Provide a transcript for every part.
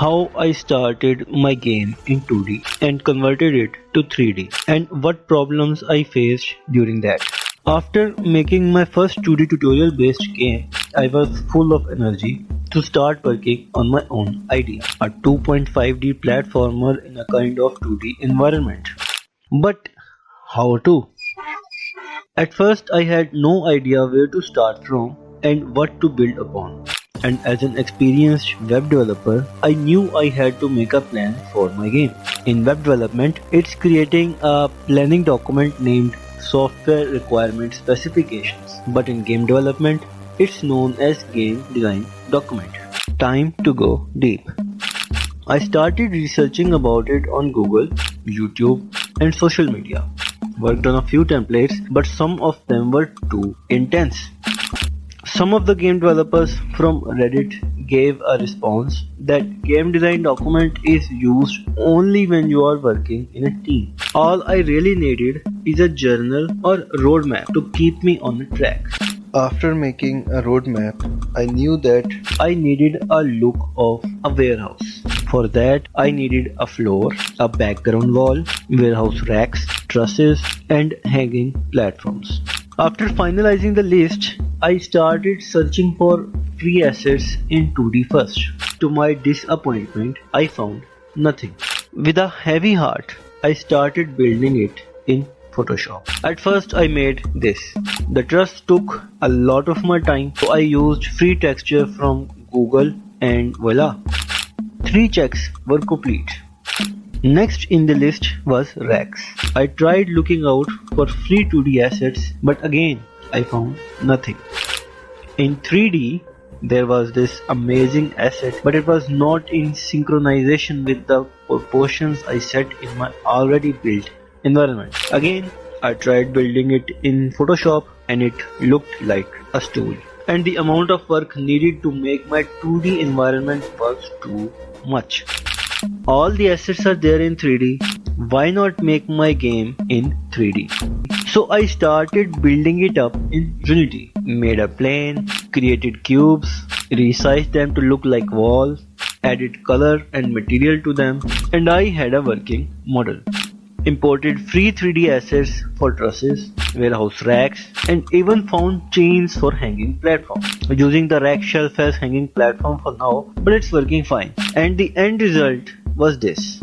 how I started my game in 2D and converted it to 3D, and what problems I faced during that. After making my first 2D tutorial based game, I was full of energy to start working on my own idea, a 2.5D platformer in a kind of 2D environment. But how to? At first I had no idea where to start from and what to build upon. And as an experienced web developer, I knew I had to make a plan for my game. In web development, it's creating a planning document named Software Requirement Specifications. But in game development, it's known as Game Design Document. Time to go deep. I started researching about it on Google, YouTube, and social media. Worked on a few templates, but some of them were too intense. Some of the game developers from Reddit gave a response that game design document is used only when you are working in a team. All I really needed is a journal or roadmap to keep me on track. After making a roadmap, I knew that I needed a look of a warehouse. For that, I needed a floor, a background wall, warehouse racks, trusses, and hanging platforms. After finalizing the list, I started searching for free assets in 2D first. To my disappointment, I found nothing. With a heavy heart, I started building it in Photoshop. At first I made this. The truss took a lot of my time, so I used free texture from Google and voila! 3 checks were complete. Next in the list was racks. I tried looking out for free 2D assets, but again I found nothing. In 3D there was this amazing asset, but it was not in synchronization with the proportions I set in my already built environment. Again I tried building it in Photoshop and it looked like a stool. And the amount of work needed to make my 2D environment was too much. All the assets are there in 3D. Why not make my game in 3D? So I started building it up in Unity. Made a plane, created cubes, resized them to look like walls, added color and material to them, and I had a working model. Imported free 3D assets for trusses, warehouse racks, and even found chains for hanging platform. Using the rack shelf as hanging platform for now, but it's working fine. And the end result was this.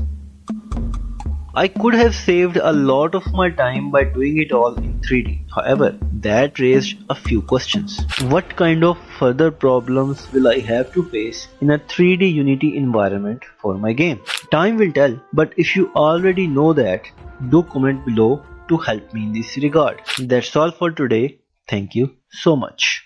I could have saved a lot of my time by doing it all in 3D. However, that raised a few questions. What kind of further problems will I have to face in a 3D Unity environment for my game? Time will tell, but if you already know that, do comment below to help me in this regard. That's all for today. Thank you so much.